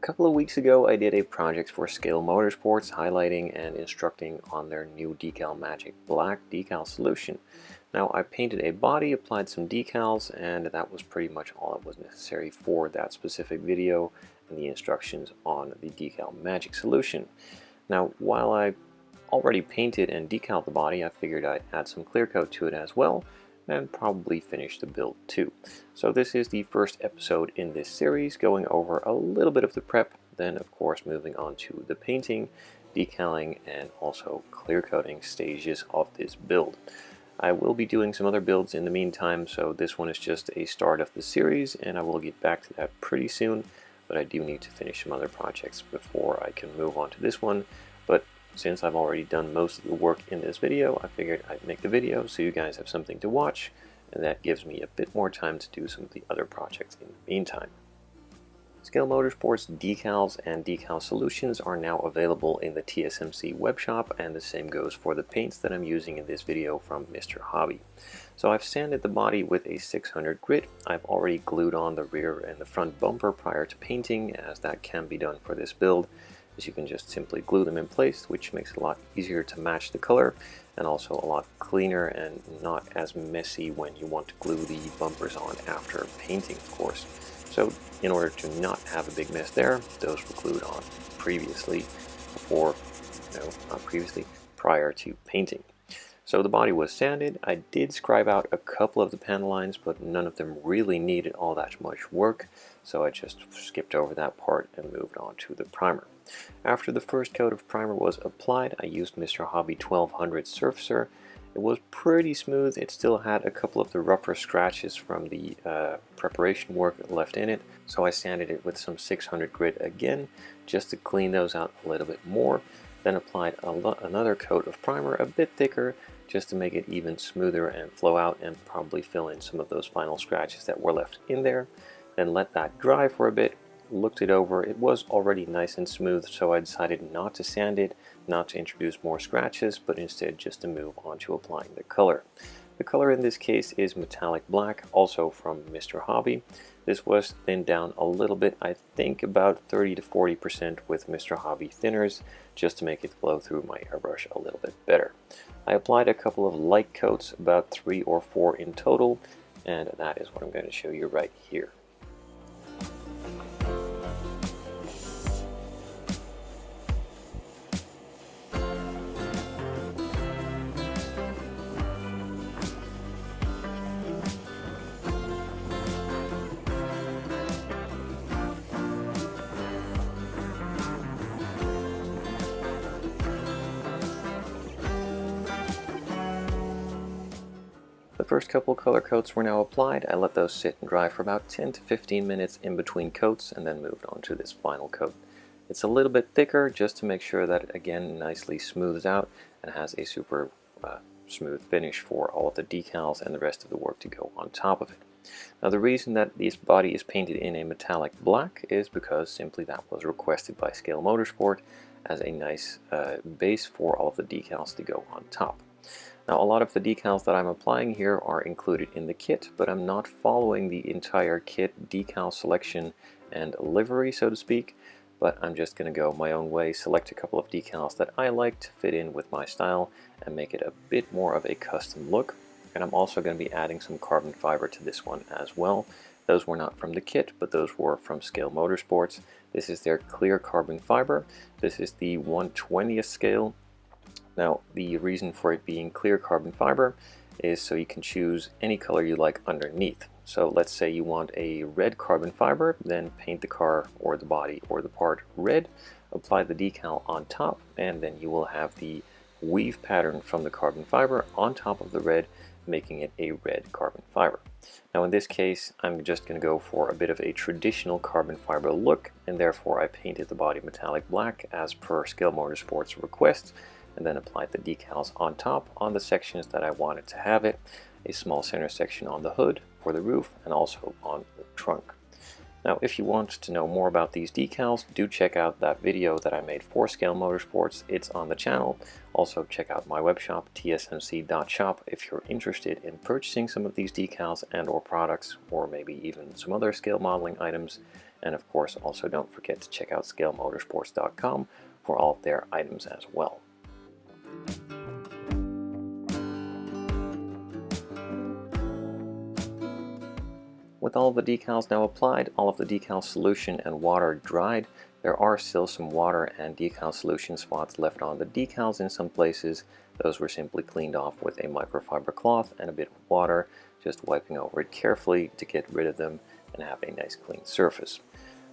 A couple of weeks ago I did a project for Scale Motorsports highlighting and instructing on their new Decal Magic Black decal solution. Now I painted a body, applied some decals, and that was pretty much all that was necessary for that specific video and the instructions on the Decal Magic solution. Now while I already painted and decaled the body, I figured I'd add some clear coat to it as well and probably finish the build too. So this is the first episode in this series, going over a little bit of the prep, then of course moving on to the painting, decaling, and also clear coating stages of this build. I will be doing some other builds in the meantime, so this one is just a start of the series and I will get back to that pretty soon, but I do need to finish some other projects before I can move on to this one. But since I've already done most of the work in this video, I figured I'd make the video so you guys have something to watch, and that gives me a bit more time to do some of the other projects in the meantime. Scale Motorsports decals and decal solutions are now available in the TSMC webshop, and the same goes for the paints that I'm using in this video from mFOUW. So I've sanded the body with a 600 grit. I've already glued on the rear and the front bumper prior to painting, as that can be done for this build. You can just simply glue them in place, which makes it a lot easier to match the color and also a lot cleaner and not as messy when you want to glue the bumpers on after painting, of course. So in order to not have a big mess there, those were glued on previously prior to painting. So the body was sanded. I did scribe out a couple of the panel lines, but none of them really needed all that much work, so I just skipped over that part and moved on to the primer. After the first coat of primer was applied, I used mFOUW 1200 Surfacer. It was pretty smooth. It still had a couple of the rougher scratches from the preparation work left in it, so I sanded it with some 600 grit again just to clean those out a little bit more. Then applied another coat of primer, a bit thicker, just to make it even smoother and flow out and probably fill in some of those final scratches that were left in there. Then let that dry for a bit, looked it over. It was already nice and smooth, so I decided not to sand it, not to introduce more scratches, but instead just to move on to applying the color. The color in this case is metallic black, also from mFOUW. This was thinned down a little bit, I think about 30 to 40% with mFOUW thinners, just to make it flow through my airbrush a little bit better. I applied a couple of light coats, about 3 or 4 in total, and that is what I'm going to show you right here. The first couple color coats were now applied. I let those sit and dry for about 10 to 15 minutes in between coats and then moved on to this final coat. It's a little bit thicker just to make sure that it again nicely smooths out and has a super smooth finish for all of the decals and the rest of the work to go on top of it. Now the reason that this body is painted in a metallic black is because simply that was requested by Scale Motorsport as a nice base for all of the decals to go on top. Now a lot of the decals that I'm applying here are included in the kit, but I'm not following the entire kit decal selection and livery, so to speak, but I'm just going to go my own way, select a couple of decals that I like to fit in with my style and make it a bit more of a custom look. And I'm also going to be adding some carbon fiber to this one as well. Those were not from the kit, but those were from Scale Motorsports. This is their clear carbon fiber. This is the 1/20th scale. Now, the reason for it being clear carbon fiber is so you can choose any color you like underneath. So let's say you want a red carbon fiber, then paint the car or the body or the part red, apply the decal on top, and then you will have the weave pattern from the carbon fiber on top of the red, making it a red carbon fiber. Now in this case, I'm just going to go for a bit of a traditional carbon fiber look, and therefore I painted the body metallic black as per Scale Motorsports' request, and then applied the decals on top on the sections that I wanted to have it, a small center section on the hood for the roof and also on the trunk. Now if you want to know more about these decals, do check out that video that I made for Scale Motorsports. It's on the channel. Also check out my webshop, hsMVY.shop, if you're interested in purchasing some of these decals and or products, or maybe even some other scale modeling items. And of course, also don't forget to check out scalemotorsports.com for all of their items as well. With all of the decals now applied, all of the decal solution and water dried, there are still some water and decal solution spots left on the decals in some places. Those were simply cleaned off with a microfiber cloth and a bit of water, just wiping over it carefully to get rid of them and have a nice clean surface.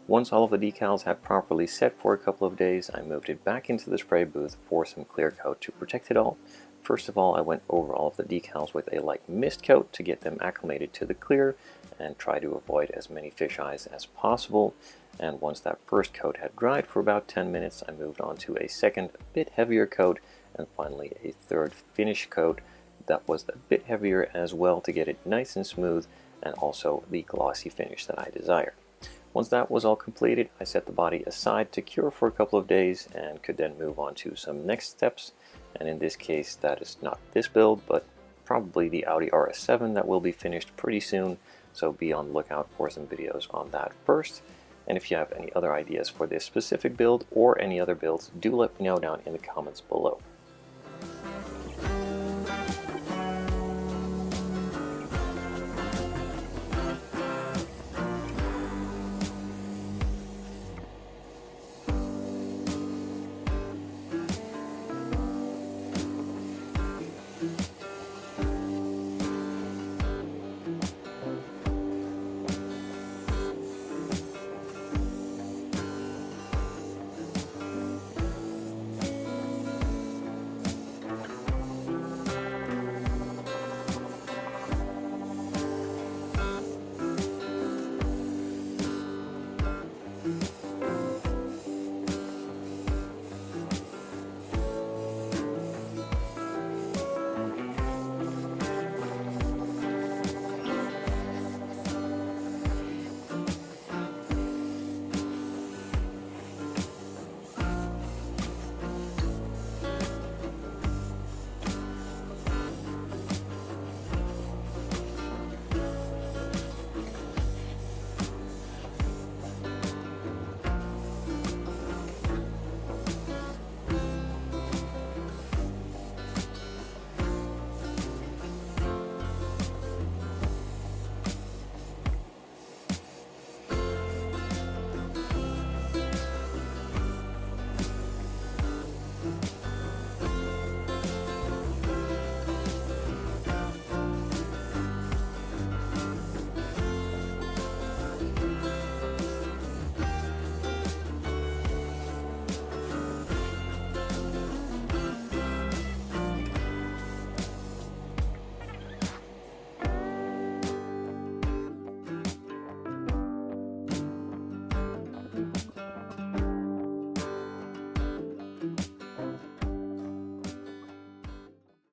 Once all of the decals had properly set for a couple of days, I moved it back into the spray booth for some clear coat to protect it all. First of all, I went over all of the decals with a light mist coat to get them acclimated to the clear and try to avoid as many fisheyes as possible. And once that first coat had dried for about 10 minutes, I moved on to a second, bit heavier coat, and finally a third finish coat that was a bit heavier as well to get it nice and smooth and also the glossy finish that I desire. Once that was all completed, I set the body aside to cure for a couple of days and could then move on to some next steps. And in this case, that is not this build, but probably the Audi RS7 that will be finished pretty soon. So be on the lookout for some videos on that first. And if you have any other ideas for this specific build or any other builds, do let me know down in the comments below.